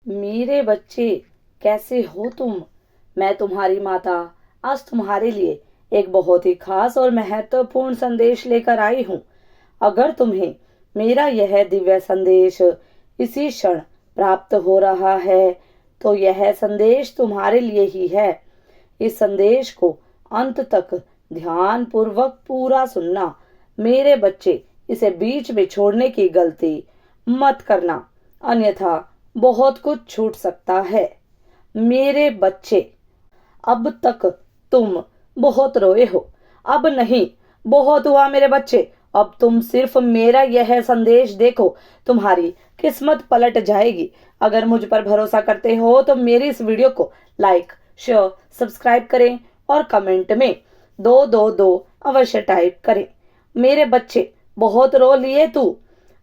मेरे बच्चे, कैसे हो तुम? मैं तुम्हारी माता आज तुम्हारे लिए एक बहुत ही खास और महत्वपूर्ण संदेश लेकर आई हूँ। अगर तुम्हें मेरा यह दिव्य संदेश इसी क्षण प्राप्त हो रहा है तो यह संदेश तुम्हारे लिए ही है। इस संदेश को अंत तक ध्यान पूर्वक पूरा सुनना। मेरे बच्चे, इसे बीच में छोड़ने की गलती मत करना, अन्यथा बहुत कुछ छूट सकता है। मेरे बच्चे, अब तक तुम बहुत रोए हो। अब नहीं, बहुत हुआ मेरे बच्चे। अब तुम सिर्फ मेरा यह संदेश देखो, तुम्हारी किस्मत पलट जाएगी। अगर मुझ पर भरोसा करते हो तो मेरी इस वीडियो को लाइक, शेयर, सब्सक्राइब करें और कमेंट में 222 अवश्य टाइप करें। मेरे बच्चे, बहुत रो लिए तू।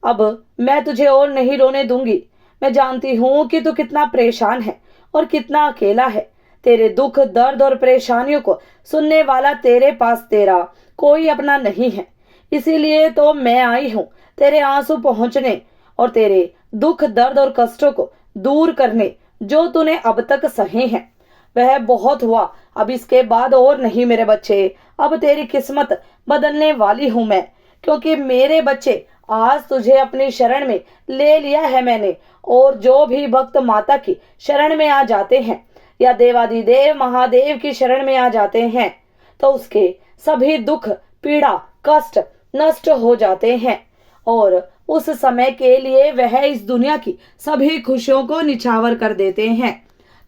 अब मैं तुझे और नहीं रोने दूंगी। मैं जानती हूँ कि तू कितना परेशान है और कितना अकेला है। तेरे दुख, दर्द और परेशानियों को सुनने वाला तेरे पास तेरा कोई अपना नहीं है। इसीलिए तो मैं आई हूँ तेरे आंसू पहुंचने और तेरे दुख, दर्द और कष्टों को दूर करने। जो तूने अब तक सहे हैं वह बहुत हुआ। अब इसके बाद और नहीं मेरे बच्चे। अब तेरी किस्मत बदलने वाली हूं मैं, क्योंकि मेरे बच्चे आज तुझे अपनी शरण में ले लिया है मैंने। और जो भी भक्त माता की शरण में आ जाते हैं या देवादिदेव महादेव की शरण में आ जाते हैं तो उसके सभी दुख, पीड़ा, कष्ट नष्ट हो जाते हैं और उस समय के लिए वह इस दुनिया की सभी खुशियों को निछावर कर देते हैं।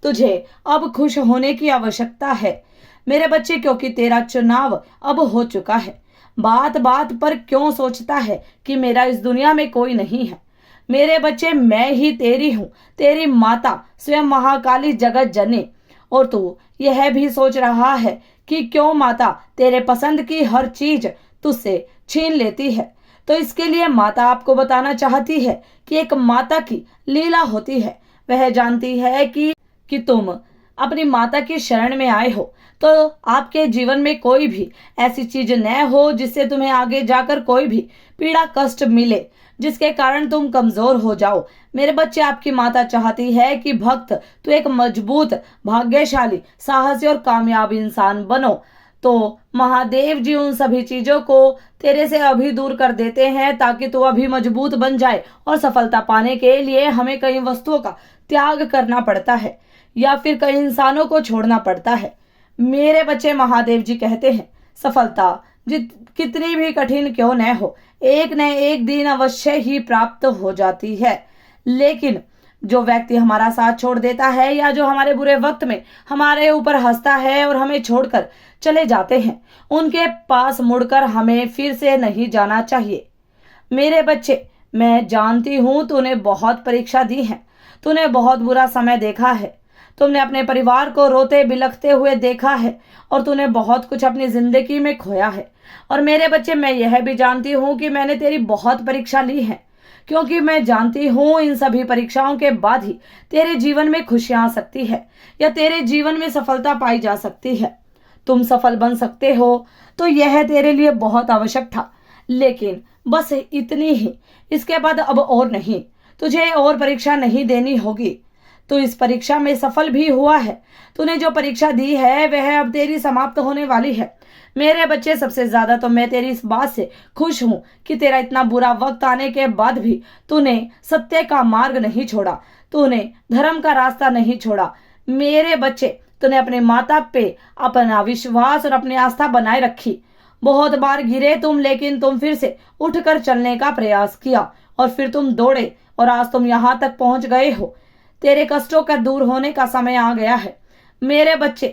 तुझे अब खुश होने की आवश्यकता है मेरे बच्चे, क्योंकि तेरा चुनाव अब हो चुका है। बात बात पर क्यों सोचता है कि मेरा इस दुनिया में कोई नहीं है? मेरे बच्चे, मैं ही तेरी हूँ, तेरी माता, स्वयं महाकाली जगत जननी। और तू यह भी सोच रहा है कि क्यों माता तेरे पसंद की हर चीज तुझसे छीन लेती है। तो इसके लिए माता आपको बताना चाहती है कि एक माता की लीला होती है। वह जानती है कि तुम अपनी माता की शरण में आए हो तो आपके जीवन में कोई भी ऐसी चीज न हो जिससे तुम्हें आगे जाकर कोई भी पीड़ा, कष्ट मिले, जिसके कारण तुम कमजोर हो जाओ। मेरे बच्चे, आपकी माता चाहती है कि भक्त तो एक मजबूत, भाग्यशाली, साहसी और कामयाब इंसान बनो। तो महादेव जी उन सभी चीजों को तेरे से अभी दूर कर देते हैं ताकि तू अभी मजबूत बन जाए। और सफलता पाने के लिए हमें कई वस्तुओं का त्याग करना पड़ता है या फिर कई इंसानों को छोड़ना पड़ता है। मेरे बच्चे, महादेव जी कहते हैं सफलता कितनी भी कठिन क्यों न हो, एक न एक दिन अवश्य ही प्राप्त हो जाती है। लेकिन जो व्यक्ति हमारा साथ छोड़ देता है या जो हमारे बुरे वक्त में हमारे ऊपर हंसता है और हमें छोड़कर चले जाते हैं, उनके पास मुड़कर हमें फिर से नहीं जाना चाहिए। मेरे बच्चे, मैं जानती हूँ तूने बहुत परीक्षा दी है, तूने बहुत बुरा समय देखा है, तुमने अपने परिवार को रोते बिलखते हुए देखा है और तूने बहुत कुछ अपनी जिंदगी में खोया है। और मेरे बच्चे, मैं यह भी जानती हूँ कि मैंने तेरी बहुत परीक्षा ली है, क्योंकि मैं जानती हूँ इन सभी परीक्षाओं के बाद ही तेरे जीवन में खुशियां आ सकती है या तेरे जीवन में सफलता पाई जा सकती है। तुम सफल बन सकते हो तो यह तेरे लिए बहुत आवश्यक था। लेकिन बस इतनी ही, इसके बाद अब और नहीं, तुझे और परीक्षा नहीं देनी होगी। तो इस परीक्षा में सफल भी हुआ है। तूने जो परीक्षा दी है वह अब तेरी समाप्त होने वाली है। मेरे बच्चे, सबसे ज्यादा तो मैं तेरी इस बात से खुश हूं कि तेरा इतना बुरा वक्त आने के बाद भी तूने सत्य का मार्ग नहीं छोड़ा, तूने धर्म का रास्ता नहीं छोड़ा। मेरे बच्चे, तूने अपने माता पे अपना विश्वास और अपनी आस्था बनाए रखी। बहुत बार गिरे तुम, लेकिन तुम फिर से उठकर चलने का प्रयास किया और फिर तुम दौड़े और आज तुम यहाँ तक पहुंच गए हो। तेरे कष्टों का दूर होने का समय आ गया है। मेरे बच्चे,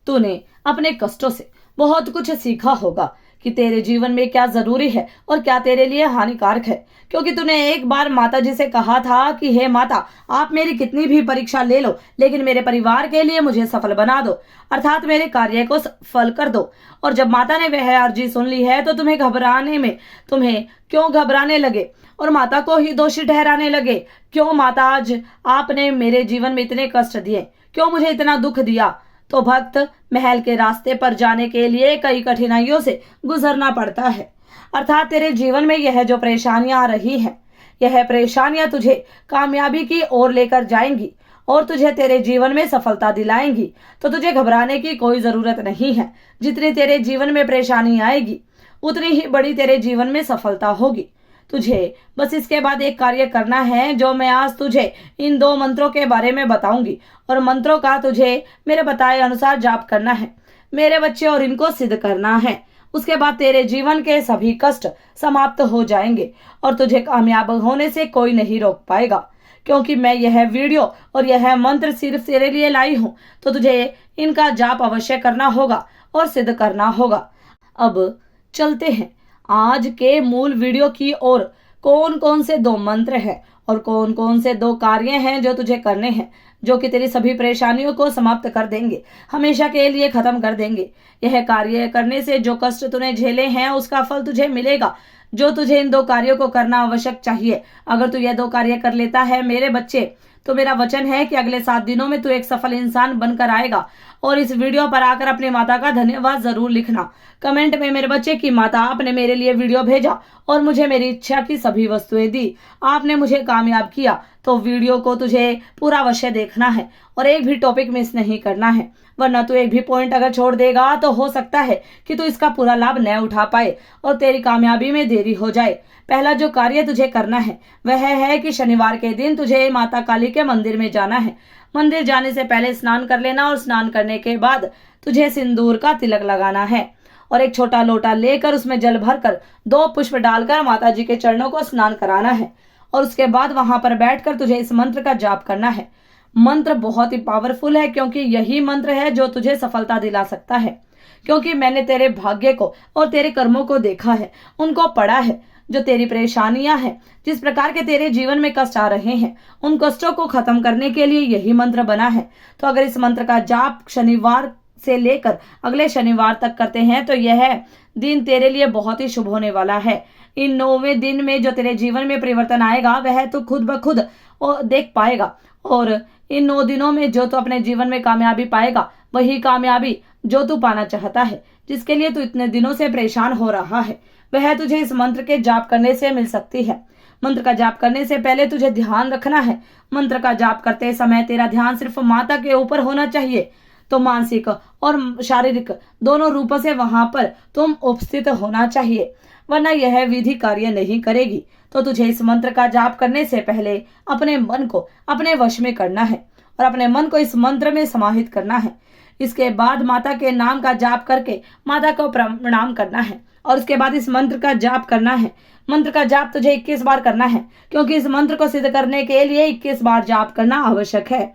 तूने अपने कष्टों से बहुत कुछ सीखा होगा कि तेरे जीवन में क्या जरूरी है और क्या तेरे लिए हानिकारक है, क्योंकि तूने एक बार माता जी से कहा था कि हे माता, आप मेरी कितनी भी परीक्षा ले लो लेकिन मेरे परिवार के लिए मुझे सफल बना दो, अर्थात मेरे कार्य को सफल कर दो। और जब माता ने वह अर्जी सुन ली है तो तुम्हें क्यों घबराने लगे और माता को ही दोषी ठहराने लगे? क्यों माता, आज आपने मेरे जीवन में इतने कष्ट दिए, क्यों मुझे इतना दुख दिया? तो भक्त महल के रास्ते पर जाने के लिए कई कठिनाइयों से गुजरना पड़ता है। अर्थात तेरे जीवन में यह जो परेशानियां आ रही हैं, यह परेशानियां तुझे कामयाबी की ओर लेकर जाएंगी और तुझे तेरे जीवन में सफलता दिलाएंगी। तो तुझे घबराने की कोई जरूरत नहीं है। जितनी तेरे जीवन में परेशानी आएगी उतनी ही बड़ी तेरे जीवन में सफलता होगी। तुझे बस इसके बाद एक कार्य करना है जो मैं आज तुझे इन 2 मंत्रों के बारे में बताऊंगी, और मंत्रों का तुझे मेरे बताए अनुसार जाप करना है मेरे बच्चे, और इनको सिद्ध करना है। उसके बाद तेरे जीवन के सभी कष्ट समाप्त हो जाएंगे और तुझे कामयाब होने से कोई नहीं रोक पाएगा, क्योंकि मैं यह वीडियो और यह मंत्र सिर्फ तेरे लिए लाई हूँ। तो तुझे इनका जाप अवश्य करना होगा और सिद्ध करना होगा। अब चलते हैं आज के मूल वीडियो की ओर। कौन कौन से 2 मंत्र हैं और कौन कौन से 2 कार्य हैं जो तुझे करने हैं, जो कि तेरी सभी परेशानियों को समाप्त कर देंगे, हमेशा के लिए खत्म कर देंगे। यह कार्य करने से जो कष्ट तूने झेले हैं उसका फल तुझे मिलेगा। जो तुझे इन 2 कार्यों को करना आवश्यक चाहिए। अगर तू यह 2 कार्य कर लेता है मेरे बच्चे, तो मेरा वचन है कि अगले 7 दिनों में तू एक सफल इंसान बनकर आएगा। और इस वीडियो पर आकर अपनी माता का धन्यवाद जरूर लिखना कमेंट में मेरे बच्चे की माता आपने मेरे लिए वीडियो भेजा और मुझे मेरी इच्छा की सभी वस्तुएं दी, आपने मुझे कामयाब किया। तो वीडियो को तुझे पूरा अवश्य देखना है और एक भी टॉपिक मिस नहीं करना है, वरना तू एक भी पॉइंट अगर छोड़ देगा तो हो सकता है कि तू इसका पूरा लाभ न उठा पाए और तेरी कामयाबी में देरी हो जाए। पहला जो कार्य तुझे करना है वह है कि शनिवार के दिन तुझे माता काली के मंदिर में जाना है। मंदिर जाने से पहले स्नान कर लेना और स्नान करने के बाद तुझे सिंदूर का तिलक लगाना है और एक छोटा लोटा लेकर उसमें जल भरकर 2 पुष्प डालकर माता जी के चरणों को स्नान कराना है। और उसके बाद वहां पर बैठकर तुझे इस मंत्र का जाप करना है। मंत्र बहुत ही पावरफुल है, क्योंकि यही मंत्र है जो तुझे सफलता दिला सकता है। क्योंकि मैंने तेरे भाग्य को और तेरे कर्मों को देखा है, उनको पढ़ा है। जो तेरी परेशानियां हैं, जिस प्रकार के तेरे जीवन में कष्ट आ रहे हैं, उन कष्टों को खत्म करने के लिए यही मंत्र बना है। तो अगर इस मंत्र का जाप शनिवार से लेकर अगले शनिवार तक करते हैं तो यह दिन तेरे लिए बहुत ही शुभ होने वाला है। इन 9वें दिन में जो तेरे जीवन में परिवर्तन आएगा वह तो खुद ब खुद देख पाएगा। और इन 9 दिनों में जो तू अपने जीवन में कामयाबी पाएगा वही कामयाबी जो तू पाना चाहता है, जिसके लिए तू इतने दिनों से परेशान हो रहा है, वह तुझे इस मंत्र के जाप करने से मिल सकती है। मंत्र का जाप करने से पहले तुझे ध्यान रखना है। मंत्र का जाप करते समय तेरा ध्यान सिर्फ माता के ऊपर होना चाहिए। तो मानसिक और शारीरिक दोनों रूपों से वहां पर तुम उपस्थित होना चाहिए, वरना यह विधि कार्य नहीं करेगी। तो तुझे इस मंत्र का जाप करने से पहले अपने मन को अपने वश में करना है और अपने मन को इस मंत्र में समाहित करना है। इसके बाद माता के नाम का जाप करके माता को प्रणाम करना है और उसके बाद इस मंत्र का जाप करना है। मंत्र का जाप तुझे 21 बार करना है, क्योंकि इस मंत्र को सिद्ध करने के लिए 21 बार जाप करना आवश्यक है।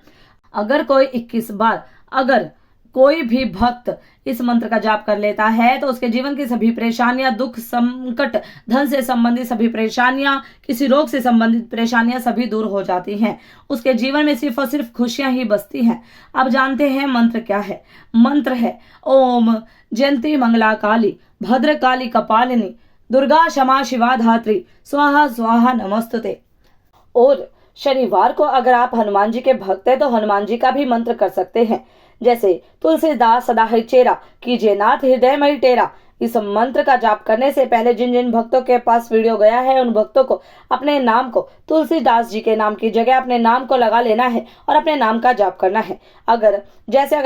अगर कोई भी भक्त इस मंत्र का जाप कर लेता है तो उसके जीवन की सभी परेशानियां, दुख, संकट, धन से संबंधित सभी परेशानियां, किसी रोग से संबंधित परेशानियां सभी दूर हो जाती हैं। उसके जीवन में सिर्फ और सिर्फ खुशियां ही बसती हैं। अब जानते हैं मंत्र क्या है। मंत्र है ओम जयंती मंगला काली भद्र काली कपालिनी दुर्गा क्षमा शिवा धात्री स्वाहा स्वाहा नमस्तुते। और शनिवार को अगर आप हनुमान जी के भक्त हैं तो हनुमान जी का भी मंत्र कर सकते हैं, जैसे तुलसीदास सदा है चेरा कीजिए नाथ हृदय मई टेरा। इस मंत्र का जाप करने से पहले जिन जिन भक्तों के पास वीडियो गया है उन भक्तों को अपने नाम को तुलसीदास जी के नाम की जगह अपने नाम को लगा लेना है और अपने नाम का जाप करना है। अगर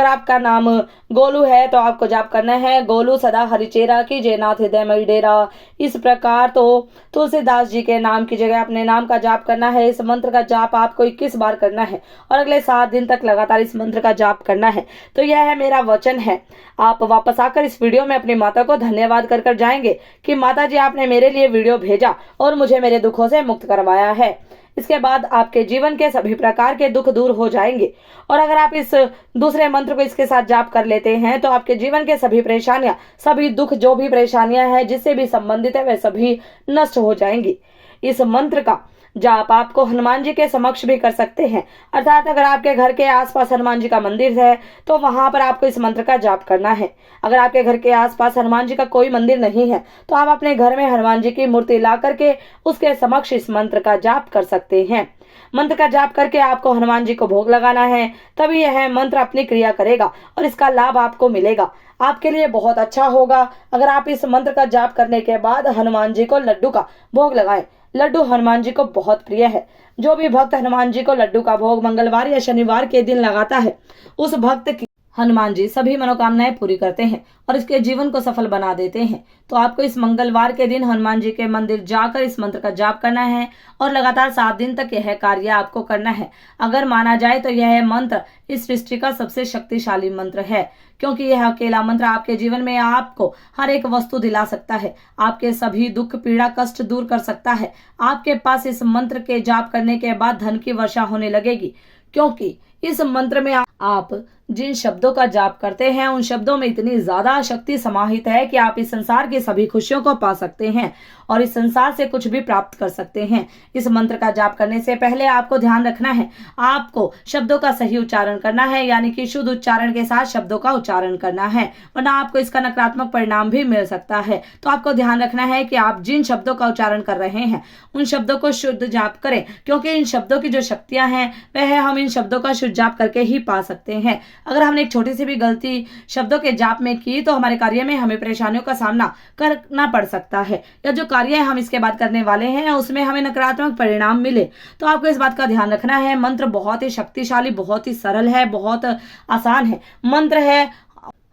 आपका नाम गोलू है तो आपको जाप करना है गोलू सदा हरिचेरा कीजिए नाथ हृदय मई डेरा। इस प्रकार तो तुलसीदास जी के नाम की जगह अपने नाम का जाप करना है। इस मंत्र का जाप आपको 21 बार करना है और अगले 7 दिन तक लगातार इस मंत्र का जाप करना है। तो यह है मेरा वचन है। आप वापस आकर इस वीडियो में अपनी माता को धन्यवाद कर जाएंगे कि माता जी आपने मेरे लिए वीडियो भेजा और मुझे मेरे दुखों से मुक्त करवाया है। इसके बाद आपके जीवन के सभी प्रकार के दुख दूर हो जाएंगे। और अगर आप इस दूसरे मंत्र को इसके साथ जाप कर लेते हैं तो आपके जीवन के सभी परेशानियां, सभी दुख, जो भी परेशानियां हैं जिससे भी संबंधित है, वे सभी नष्ट हो जाएंगी। इस मंत्र का जाप आपको हनुमान जी के समक्ष भी कर सकते हैं, अर्थात अगर आपके घर के आसपास हनुमान जी का मंदिर है तो वहां पर आपको इस मंत्र का जाप करना है। अगर आपके घर के आसपास हनुमान जी का कोई मंदिर नहीं है तो आप अपने घर में हनुमान जी की मूर्ति ला करके उसके समक्ष इस मंत्र का जाप कर सकते हैं। मंत्र का जाप करके आपको हनुमान जी को भोग लगाना है, तभी यह मंत्र अपनी क्रिया करेगा और इसका लाभ आपको मिलेगा। आपके लिए बहुत अच्छा होगा अगर आप इस मंत्र का जाप करने के बाद हनुमान जी को लड्डू का भोग लगाएं। लड्डू हनुमान जी को बहुत प्रिय है। जो भी भक्त हनुमान जी को लड्डू का भोग मंगलवार या शनिवार के दिन लगाता है, उस भक्त की हनुमान जी सभी मनोकामनाएं पूरी करते हैं और इसके जीवन को सफल बना देते हैं। तो आपको इस मंगलवार के दिन हनुमान जी के मंदिर जाकर इस मंत्र का जाप करना है और लगातार 7 दिन तक यह कार्य आपको करना है। अगर माना जाए तो यह मंत्र इस सृष्टि का सबसे शक्तिशाली मंत्र है, क्योंकि यह अकेला मंत्र आपके जीवन में आपको हर एक वस्तु दिला सकता है, आपके सभी दुख पीड़ा कष्ट दूर कर सकता है। आपके पास इस मंत्र के जाप करने के बाद धन की वर्षा होने लगेगी, क्योंकि इस मंत्र में आप जिन शब्दों का जाप करते हैं उन शब्दों में इतनी ज्यादा शक्ति समाहित है कि आप इस संसार की सभी खुशियों को पा सकते हैं और इस संसार से कुछ भी प्राप्त कर सकते हैं। इस मंत्र का जाप करने से पहले आपको ध्यान रखना है, आपको शब्दों का सही उच्चारण करना है, यानी कि शुद्ध उच्चारण के साथ शब्दों का उच्चारण करना है, वरना आपको इसका नकारात्मक परिणाम भी मिल सकता है। तो आपको ध्यान रखना है कि आप जिन शब्दों का उच्चारण कर रहे हैं उन शब्दों को शुद्ध जाप करें, क्योंकि इन शब्दों की जो शक्तियां हैं वह हम इन शब्दों का शुद्ध जाप करके ही पा सकते हैं। अगर हमने एक छोटी सी भी गलती शब्दों के जाप में की तो हमारे कार्य में हमें परेशानियों का सामना करना पड़ सकता है, या जो कार्य हम इसके बाद करने वाले हैं उसमें हमें नकारात्मक परिणाम मिले। तो आपको इस बात का ध्यान रखना है। मंत्र बहुत ही शक्तिशाली, बहुत ही सरल है, बहुत आसान है। मंत्र है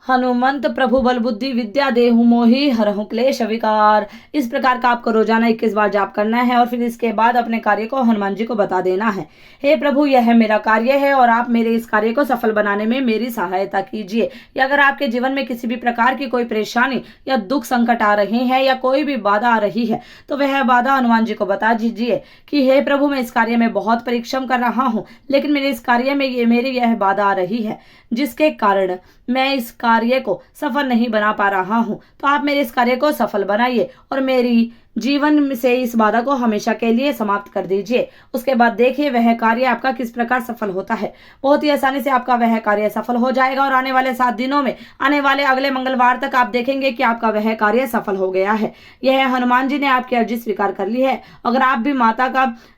हनुमंत प्रभु बल बुद्धि विद्या देहु मोहि हरहु क्लेश विकार। इस प्रकार का आपको रोजाना 21 बार जाप करना है और फिर इसके बाद अपने कार्य को हनुमान जी को बता देना है, हे प्रभु यह मेरा कार्य है और आप मेरे इस कार्य को सफल बनाने में मेरी सहायता कीजिए। या अगर आपके जीवन में किसी भी प्रकार की कोई परेशानी या दुख संकट आ रहे हैं या कोई भी बाधा आ रही है तो वह बाधा हनुमान जी को बता दीजिए कि हे प्रभु मैं इस कार्य में बहुत परिश्रम कर रहा हूँ, लेकिन मेरे इस कार्य में मेरी यह बाधा आ रही है जिसके कारण मैं इस कार्य को सफल नहीं बना पा रहा हूं। तो आप मेरे इस कार्य को सफल बनाइए और मेरी जीवन से इस बाधा को हमेशा के लिए समाप्त कर दीजिए। उसके बाद देखिए वह कार्य आपका किस प्रकार सफल होता है। बहुत ही आसानी से आपका वह कार्य सफल हो जाएगा और आने वाले 7 दिनों में, आने वाले अगले मंगलवार तक आप देखेंगे कि आपका वह कार्य सफल हो गया है। यह हनुमान जी ने आपकी अर्जी स्वीकार कर ली है। अगर आप भी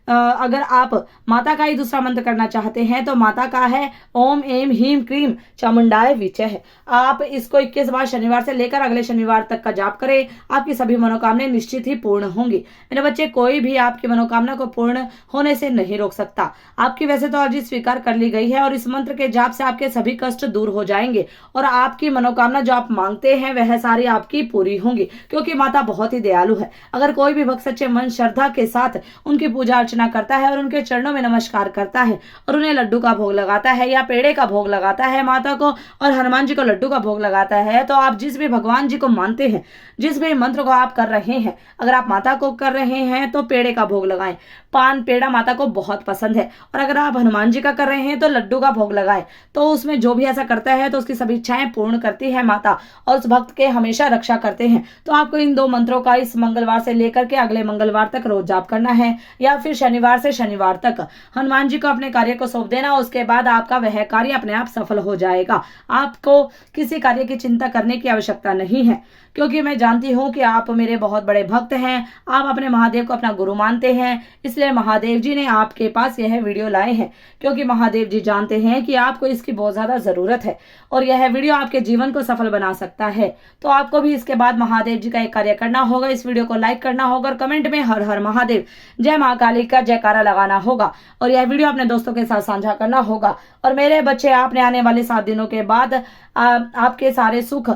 अगर आप माता का ही दूसरा मंत्र करना चाहते हैं तो माता का है ओम एम हीम क्रीम चामुंडाय विचय है। आप इसको 21 बार शनिवार से लेकर अगले शनिवार तक का जाप करें, आपकी सभी मनोकामनाएं निश्चित ही पूर्ण होंगी। मेरे बच्चे, कोई भी आपकी मनोकामना को पूर्ण होने से नहीं रोक सकता। आपकी वैसे तो अर्जी स्वीकार कर ली गई है और इस मंत्र के जाप से आपके सभी कष्ट दूर हो जाएंगे और आपकी मनोकामना जो आप मांगते हैं वह सारी आपकी पूरी होंगी, क्योंकि माता बहुत ही दयालु है। अगर कोई भी भक्त सच्चे मन श्रद्धा के साथ उनकी पूजा अर्चना करता है और उनके चरणों में नमस्कार करता है और उन्हें लड्डू का भोग लगाता है या पेड़े का भोग लगाता है माता को और हनुमान जी को लड्डू का भोग लगाता है, तो आप जिस भी भगवान जी को मानते हैं, जिस भी मंत्र को आप कर रहे हैं, अगर आप माता को कर रहे हैं तो पेड़े का भोग लगाएं। पान पेड़ा माता को बहुत पसंद है और अगर आप हनुमान जी का कर रहे हैं तो लड्डू का भोग लगाएं। तो उसमें जो भी ऐसा करता है तो उसकी सभी इच्छाएं पूर्ण करती है माता और उस भक्त के हमेशा रक्षा करते हैं। तो आपको इन 2 मंत्रों का इस मंगलवार से लेकर के अगले मंगलवार तक रोज जाप करना है या फिर शनिवार से शनिवार तक हनुमान जी को अपने कार्य को सौंप देना। उसके बाद आपका वह कार्य अपने आप सफल हो जाएगा। आपको किसी कार्य की चिंता करने की आवश्यकता नहीं है, क्योंकि मैं जानती हूँ कि आप मेरे बहुत बड़े भक्त हैं, आप अपने महादेव को अपना गुरु मानते हैं। इसलिए महादेव जी ने आपके पास यह वीडियो लाए हैं, क्योंकि महादेव जी जानते हैं कि आपको इसकी बहुत ज्यादा जरूरत है और यह वीडियो आपके जीवन को सफल बना सकता है। तो आपको भी इसके बाद महादेव जी का एक कार्य करना होगा। इस वीडियो को लाइक करना होगा और कमेंट में हर हर महादेव जय माँ काली का जयकारा लगाना होगा और यह वीडियो अपने दोस्तों के साथ साझा करना होगा। और मेरे बच्चे, आपने आने वाले 7 दिनों के बाद आपके सारे सुख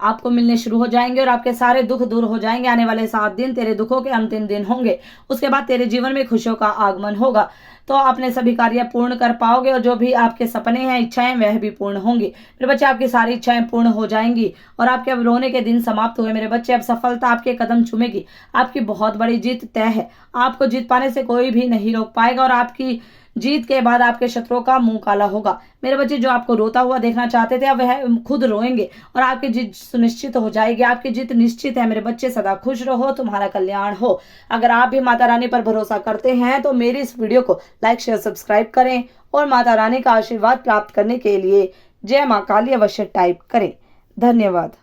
आपको मिलने शुरू हो जाएंगे और आपके सारे दुख दूर हो जाएंगे। आने वाले 7 दिन तेरे दुखों के अंतिम दिन होंगे। उसके बाद तेरे जीवन में खुशियों का आगमन होगा, तो अपने सभी कार्य पूर्ण कर पाओगे और जो भी आपके सपने हैं, इच्छाएं, वह भी पूर्ण होंगी। मेरे बच्चे, आपकी सारी इच्छाएं पूर्ण हो जाएंगी और आपके अब रोने के दिन समाप्त हुए। मेरे बच्चे, अब सफलता आपके कदम चूमेगी। आपकी बहुत बड़ी जीत तय है। आपको जीत पाने से कोई भी नहीं रोक पाएगा और आपकी जीत के बाद आपके शत्रुओं का मुंह काला होगा। मेरे बच्चे, जो आपको रोता हुआ देखना चाहते थे अब वह खुद रोएंगे और आपकी जीत सुनिश्चित हो जाएगी। आपकी जीत निश्चित है। मेरे बच्चे, सदा खुश रहो, तुम्हारा कल्याण हो। अगर आप भी माता रानी पर भरोसा करते हैं तो मेरी इस वीडियो को लाइक शेयर सब्सक्राइब करें और माता रानी का आशीर्वाद प्राप्त करने के लिए जय माँ काली अवश्य टाइप करें। धन्यवाद।